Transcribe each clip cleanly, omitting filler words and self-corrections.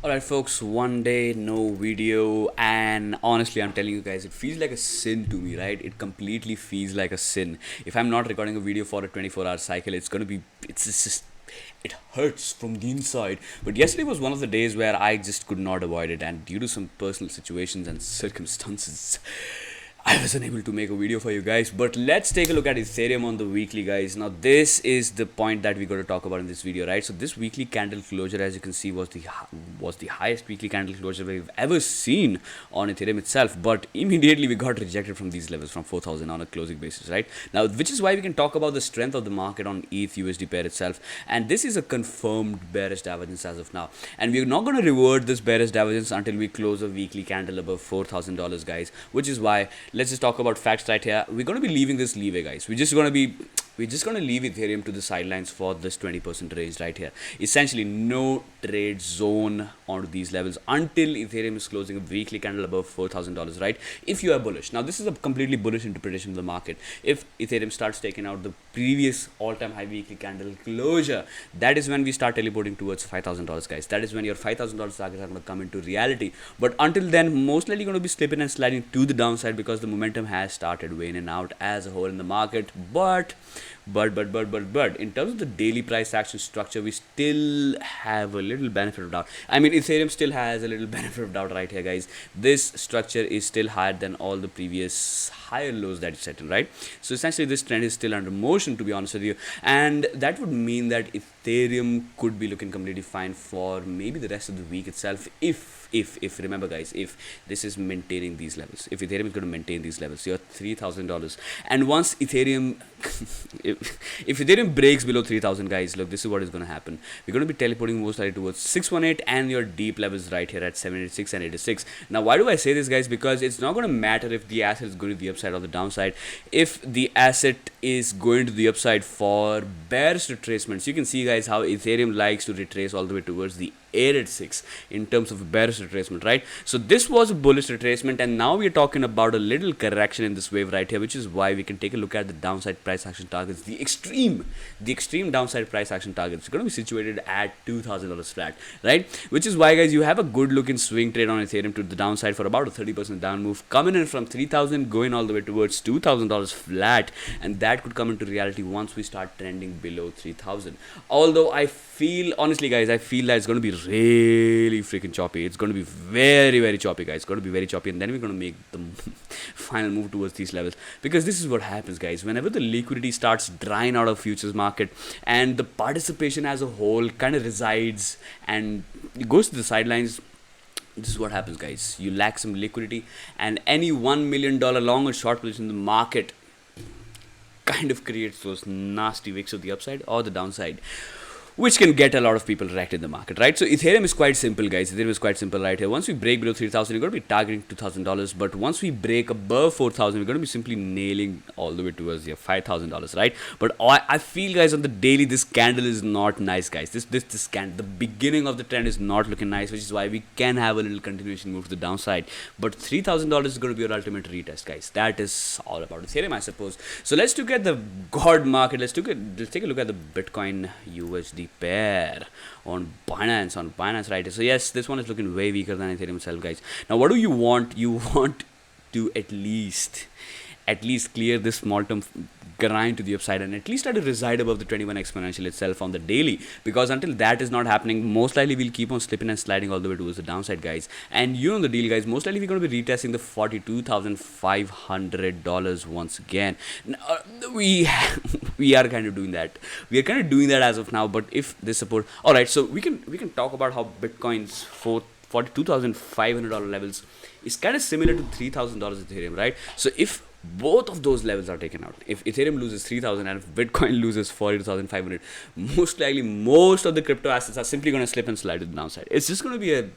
Alright folks, one day no video, and honestly I'm telling you guys, it feels like a sin to me, right? It completely feels like a sin. If I'm not recording a video for a 24-hour cycle, it's just it hurts from the inside. But yesterday was one of the days where I just could not avoid it, and due to some personal situations and circumstances, I was unable to make a video for you guys. But let's take a look at Ethereum on the weekly, guys. Now this is the point that we got to talk about in this video, right? So this weekly candle closure, as you can see, was the highest weekly candle closure we've ever seen on Ethereum itself. But immediately we got rejected from these levels, from 4,000 on a closing basis, right? Now, which is why we can talk about the strength of the market on ETH USD pair itself. And this is a confirmed bearish divergence as of now, and we're not going to revert this bearish divergence until we close a weekly candle above $4,000, guys. Which is why, let's just talk about facts right here. We're going to be leaving this leeway, guys. We're just going to leave Ethereum to the sidelines for this 20% range right here. Essentially, no trade zone onto these levels until Ethereum is closing a weekly candle above $4,000, right? If you are bullish. Now, this is a completely bullish interpretation of the market. If Ethereum starts taking out the previous all-time high weekly candle closure, that is when we start teleporting towards $5,000, guys. That is when your $5,000 targets are going to come into reality. But until then, most likely going to be slipping and sliding to the downside because the momentum has started waning out as a whole in the market. But in terms of the daily price action structure, we still have a little benefit of doubt. I mean, Ethereum still has a little benefit of doubt right here, guys. This structure is still higher than all the previous higher lows that it's set in, right? So essentially this trend is still under motion, to be honest with you, and that would mean that Ethereum could be looking completely fine for maybe the rest of the week itself, if remember, guys, if this is maintaining these levels, if Ethereum is going to maintain these levels, you're $3,000. And once Ethereum if Ethereum breaks below 3,000, guys, look, this is what is going to happen. We're going to be teleporting most likely towards 618 and your deep levels right here at 786 and 86. Now, why do I say this, guys? Because it's not going to matter if the asset is going to the upside or the downside. If the asset is going to the upside for bearish retracements, you can see, guys, how Ethereum likes to retrace all the way towards the 886 in terms of bearish retracement, right? So this was a bullish retracement, and now we're talking about a little correction in this wave right here, which is why we can take a look at the downside price action targets. The extreme downside price action targets are going to be situated at $2,000 flat, right? Which is why, guys, you have a good looking swing trade on Ethereum to the downside for about a 30% down move, coming in from 3,000 going all the way towards $2,000 flat, and that could come into reality once we start trending below 3,000. Although I feel, honestly, guys, I feel that it's going to be really freaking choppy. It's going to be very, very choppy, guys. It's going to be very choppy, and then we're going to make the final move towards these levels, because this is what happens, guys. Whenever the liquidity starts drying out of futures market and the participation as a whole kind of resides and it goes to the sidelines, this is what happens, guys. You lack some liquidity, and any $1 million long or short position in the market kind of creates those nasty wicks of the upside or the downside, which can get a lot of people wrecked in the market, right? So Ethereum is quite simple, guys. Ethereum is quite simple right here. Once we break below 3,000, we're going to be targeting $2,000. But once we break above 4,000, we're going to be simply nailing all the way towards the $5,000, right? But I feel, guys, on the daily, this candle is not nice, guys. This candle, the beginning of the trend is not looking nice, which is why we can have a little continuation move to the downside. But $3,000 is going to be your ultimate retest, guys. That is all about Ethereum, I suppose. So let's look at the God market. Let's take a look at the Bitcoin USD pair on Binance right here. So yes, this one is looking way weaker than Ethereum itself, guys. Now, what do you want? You want to at least clear this small term grind to the upside and at least try to reside above the 21 exponential itself on the daily, because until that is not happening, most likely we'll keep on slipping and sliding all the way towards the downside, guys. And you know the deal, guys, most likely we're going to be retesting the $42,500 once again. Now, we are kind of doing that as of now. But if this support, all right, so we can talk about how Bitcoin's $42,500 levels is kind of similar to $3,000 Ethereum, right? So if both of those levels are taken out, if Ethereum loses 3,000 and if Bitcoin loses 42,500, most likely most of the crypto assets are simply going to slip and slide to the downside. It's just going to be a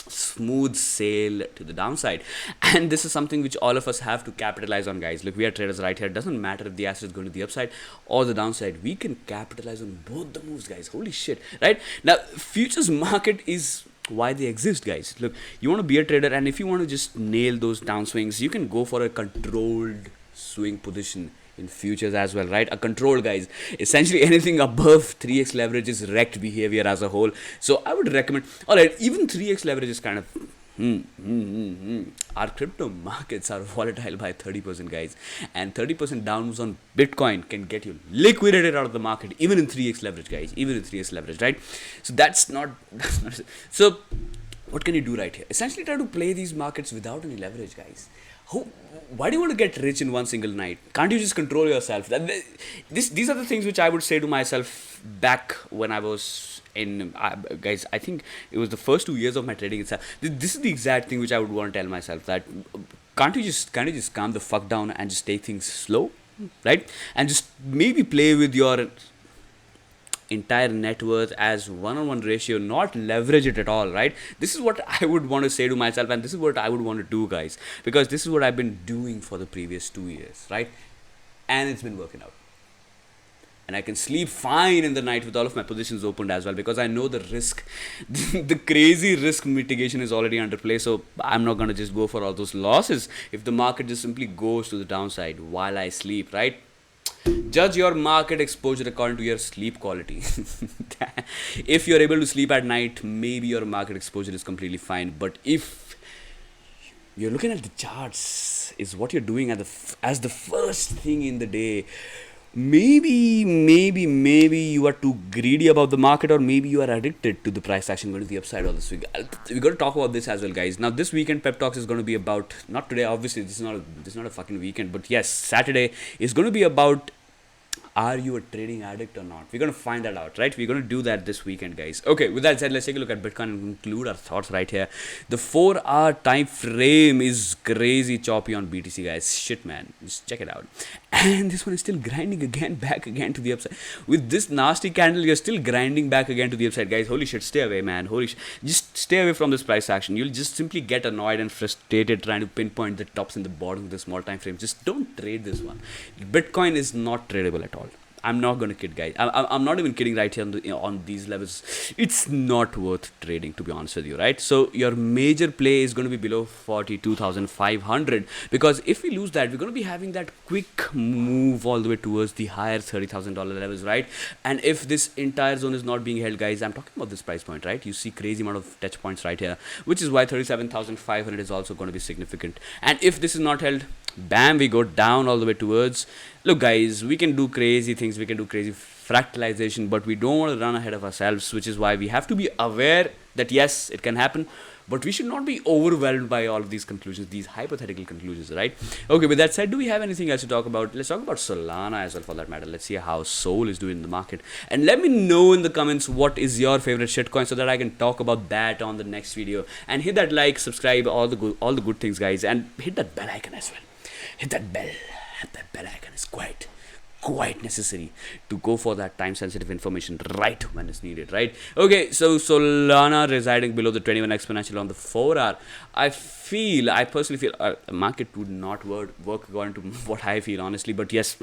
smooth sail to the downside, and this is something which all of us have to capitalize on, guys. Look, we are traders right here. It doesn't matter if the asset is going to the upside or the downside. We can capitalize on both the moves, guys. Holy shit, right? Now, futures market is why they exist, guys. Look, you want to be a trader, and if you want to just nail those downswings, you can go for a controlled swing position in futures as well, right? A control, guys. Essentially, anything above 3x leverage is wrecked behavior as a whole. So I would recommend. All right, even 3x leverage is kind of. Our crypto markets are volatile by 30%, guys, and 30% downs on Bitcoin can get you liquidated out of the market, even in 3x leverage, guys. Even in 3x leverage, right? So that's not. So what can you do right here? Essentially, try to play these markets without any leverage, guys. Why do you want to get rich in one single night? Can't you just control yourself? These are the things which I would say to myself back when I was in, guys, I think it was the first 2 years of my trading itself. This is the exact thing which I would want to tell myself, that can't you just calm the fuck down and just take things slow, right? And just maybe play with your entire net worth as one-on-one ratio, not leverage it at all, right? This is what I would want to say to myself, and this is what I would want to do, guys, because this is what I've been doing for the previous 2 years, right? And it's been working out, and I can sleep fine in the night with all of my positions opened as well, because I know the risk the crazy risk mitigation is already under play. So I'm not going to just go for all those losses if the market just simply goes to the downside while I sleep, right? Judge your market exposure according to your sleep quality. If you're able to sleep at night, maybe your market exposure is completely fine. But if you're looking at the charts, is what you're doing as the first thing in the day, maybe you are too greedy about the market, or maybe you are addicted to the price action going to the upside all this week. We're going to talk about this as well, guys. Now, this weekend pep talks is going to be about, not today, obviously this is not a fucking weekend, but yes, Saturday is going to be about, are you a trading addict or not? We're going to find that out, right? We're going to do that this weekend, guys. Okay, with that said, let's take a look at Bitcoin and conclude our thoughts right here. The 4-hour time frame is crazy choppy on BTC, guys. Shit, man. Just check it out. And this one is still grinding back again to the upside. With this nasty candle, you're still grinding back again to the upside, guys. Holy shit, stay away, man. Holy shit. Just stay away from this price action. You'll just simply get annoyed and frustrated trying to pinpoint the tops and the bottom of the small time frame. Just don't trade this one. Bitcoin is not tradable at all. I'm not going to kid, guys. I'm not even kidding right here on these levels. It's not worth trading, to be honest with you, right? So your major play is going to be below 42,500, because if we lose that, we're going to be having that quick move all the way towards the higher $30,000 levels, right? And if this entire zone is not being held, guys, I'm talking about this price point, right? You see crazy amount of touch points right here, which is why 37,500 is also going to be significant. And if this is not held, bam, we go down all the way towards. Look, guys, we can do crazy things, we can do crazy fractalization, but we don't want to run ahead of ourselves, which is why we have to be aware that yes, it can happen, but we should not be overwhelmed by all of these conclusions, these hypothetical conclusions, right? Okay, with that said, do we have anything else to talk about? Let's talk about Solana as well, for that matter. Let's see how Sol is doing in the market, and let me know in the comments what is your favorite shitcoin, so that I can talk about that on the next video. And hit that like, subscribe, all the good things, guys, and hit that bell icon as well. Hit that bell icon is quite necessary to go for that time sensitive information right when it's needed, right? Okay, so Solana residing below the 21 exponential on the 4-hour. I personally feel the market would not work according to what I feel, honestly, but yes,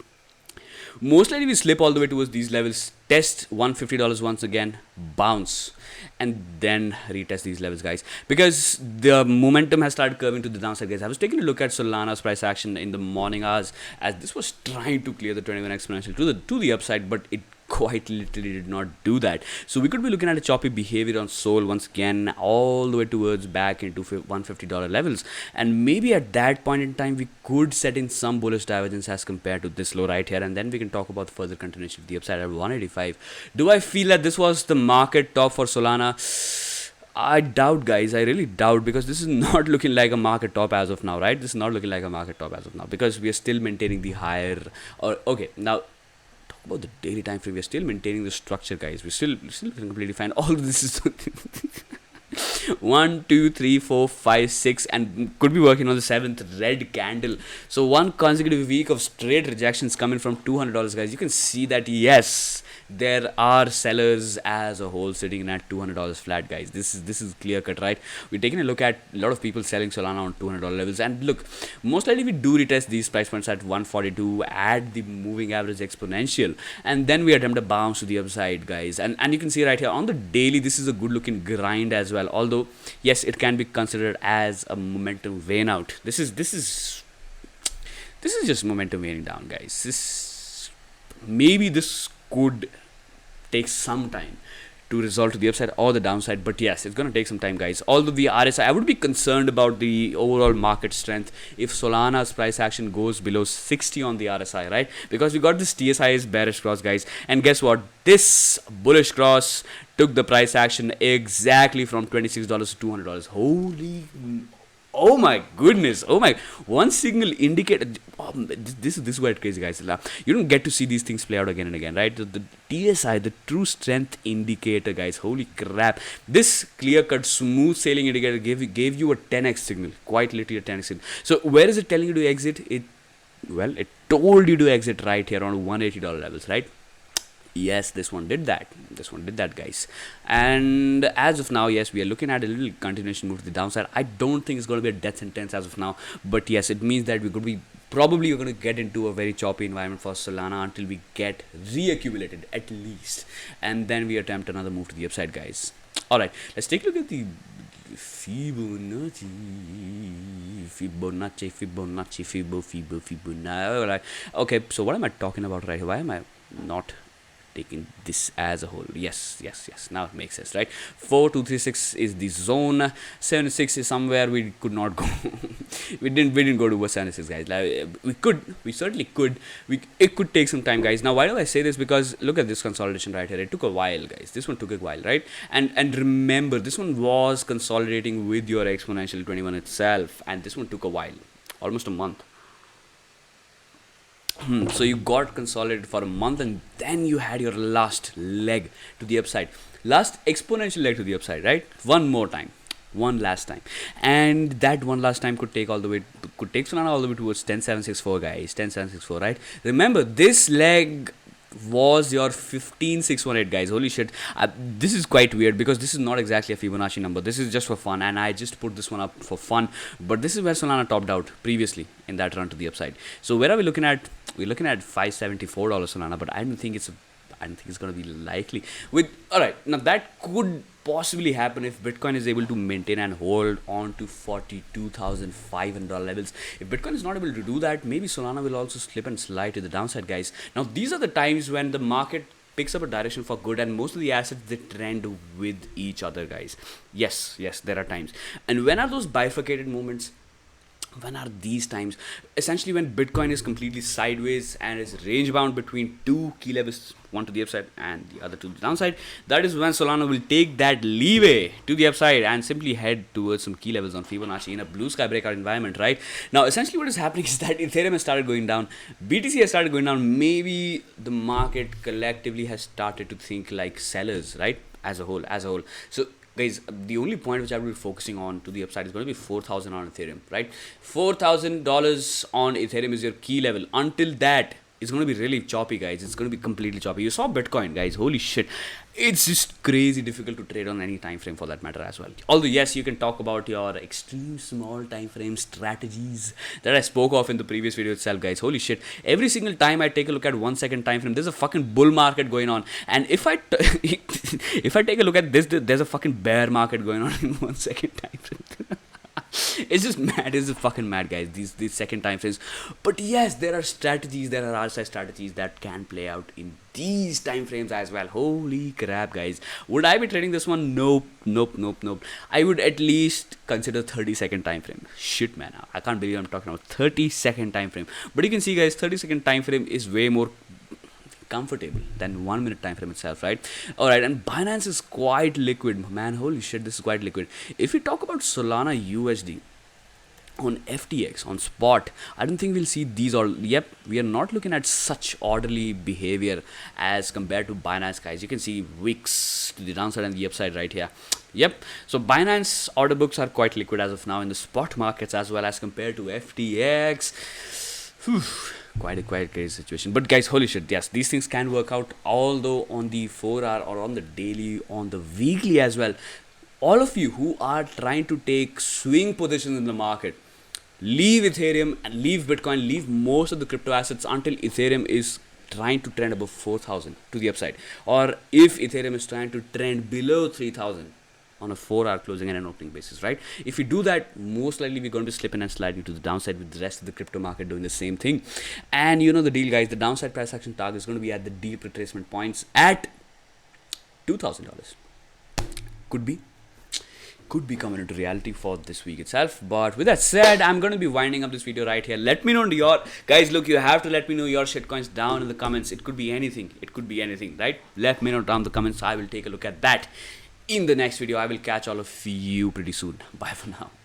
most likely we slip all the way towards these levels, test $150 once again, bounce, and then retest these levels, guys, because the momentum has started curving to the downside, guys. I was taking a look at Solana's price action in the morning hours as this was trying to clear the 21 exponential to the upside, but it quite literally did not do that. So we could be looking at a choppy behavior on Sol once again, all the way towards back into $150 levels, and maybe at that point in time we could set in some bullish divergence as compared to this low right here, and then we can talk about further continuation of the upside at 185. Do I feel that this was the market top for Solana? I doubt, guys. I really doubt, because this is not looking like a market top as of now, right? This is not looking like a market top as of now, because we are still maintaining the higher, or okay, now about the daily time frame, we're still maintaining the structure, guys. We're still completely fine. All of this is 1, 2, 3, 4, 5, 6, and could be working on the 7th red candle. So one consecutive week of straight rejections coming from $200, guys. You can see that yes, there are sellers as a whole sitting at $200 flat, guys. This is clear cut, right? We're taking a look at a lot of people selling Solana on $200 levels, and look, most likely we do retest these price points at 142 at the moving average exponential, and then we attempt a bounce to the upside, guys. And you can see right here on the daily, this is a good looking grind as well, although yes, it can be considered as a momentum vein out. This is this is just momentum wearing down, guys. Maybe this could take some time to resolve to the upside or the downside, but yes, it's going to take some time, guys. Although the RSI, I would be concerned about the overall market strength if Solana's price action goes below 60 on the RSI, right? Because we got this TSI's bearish cross, guys, and guess what? This bullish cross took the price action exactly from $26 to $200. Holy, oh my goodness, oh my, one signal indicator. This is where it's crazy, guys. You don't get to see these things play out again and again, right? The TSI, the true strength indicator, guys, holy crap. This clear-cut smooth sailing indicator gave you a 10x signal, quite literally a 10x signal. So where is it telling you to exit? It told you to exit right here on $180 levels, right? Yes, this one did that, guys. And as of now, yes, we are looking at a little continuation move to the downside. I don't think it's going to be a death sentence as of now, but yes, it means that we're going to get into a very choppy environment for Solana until we get reaccumulated at least, and then we attempt another move to the upside, guys. All right, let's take a look at the Fibonacci. All right. Okay, so what am I talking about right here? Why am I not taking this as a whole? Yes, now it makes sense, right? 4236 is the zone. 76 is somewhere we could not go. we didn't go to 76, guys. We certainly could. It could take some time, guys. Now why do I say this? Because look at this consolidation right here. It took a while, guys. This one took a while, right? And remember, this one was consolidating with your exponential 21 itself, and this one took a while, almost a month. So you got consolidated for a month, and then you had your last leg to the upside, last exponential leg to the upside, right? One last time, and that one last time could take Solana all the way towards 10764, guys. 10764, right? Remember, this leg was your 15618, guys. Holy shit, this is quite weird because this is not exactly a Fibonacci number. This is just for fun, and I just put this one up for fun. But this is where Solana topped out previously in that run to the upside. So where are we looking at? We're looking at $574 Solana, but I don't think it's going to be likely. All right, now that could possibly happen if Bitcoin is able to maintain and hold on to $42,500 levels. If Bitcoin is not able to do that, maybe Solana will also slip and slide to the downside, guys. Now these are the times when the market picks up a direction for good, and most of the assets, they trend with each other, guys. Yes, there are times. And when are those bifurcated moments? When are these times? Essentially when Bitcoin is completely sideways and is range bound between two key levels, one to the upside and the other to the downside. That is when Solana will take that leeway to the upside and simply head towards some key levels on Fibonacci in a blue sky breakout environment, right? Now essentially what is happening is that Ethereum has started going down, BTC has started going down. Maybe the market collectively has started to think like sellers, right? As a whole. So guys, the only point which I will be focusing on to the upside is going to be 4,000 on Ethereum, right? $4,000 on Ethereum is your key level. Until that, it's going to be really choppy, guys. It's going to be completely choppy. You saw Bitcoin, guys. Holy shit. It's just crazy difficult to trade on any time frame for that matter as well. Although, yes, you can talk about your extreme small time frame strategies that I spoke of in the previous video itself, guys. Holy shit. Every single time I take a look at 1 second time frame, there's a fucking bull market going on. And if I take a look at this, there's a fucking bear market going on in 1 second time frame. It's just mad. It's just fucking mad, guys. These second time frames. But yes, there are strategies. There are RSI strategies that can play out in these time frames as well. Holy crap, guys. Would I be trading this one? Nope. I would at least consider 30-second time frame. Shit, man. I can't believe I'm talking about 30-second time frame. But you can see, guys, 30-second time frame is way more comfortable than 1 minute time frame itself, right? All right, and Binance is quite liquid, man. Holy shit, this is quite liquid. If we talk about Solana USD on FTX, on spot, I don't think we'll see these all. Yep, we are not looking at such orderly behavior as compared to Binance, guys. You can see wicks to the downside and the upside right here. Yep, so Binance order books are quite liquid as of now in the spot markets as well as compared to FTX. Whew. Quite a crazy situation. But guys, holy shit, yes, these things can work out, although on the 4-hour or on the daily, on the weekly as well. All of you who are trying to take swing positions in the market, leave Ethereum and leave Bitcoin, leave most of the crypto assets until Ethereum is trying to trend above 4,000 to the upside, or if Ethereum is trying to trend below 3,000 on a 4-hour closing and an opening basis, right? If we do that, most likely we're going to be slipping and sliding to the downside, with the rest of the crypto market doing the same thing. And you know the deal, guys. The downside price action target is going to be at the deep retracement points at $2,000. Could be coming into reality for this week itself. But with that said, I'm going to be winding up this video right here. Let me know your guys. Look, you have to let me know your shitcoins down in the comments. It could be anything, right? Let me know down in the comments. I will take a look at that in the next video. I will catch all of you pretty soon. Bye for now.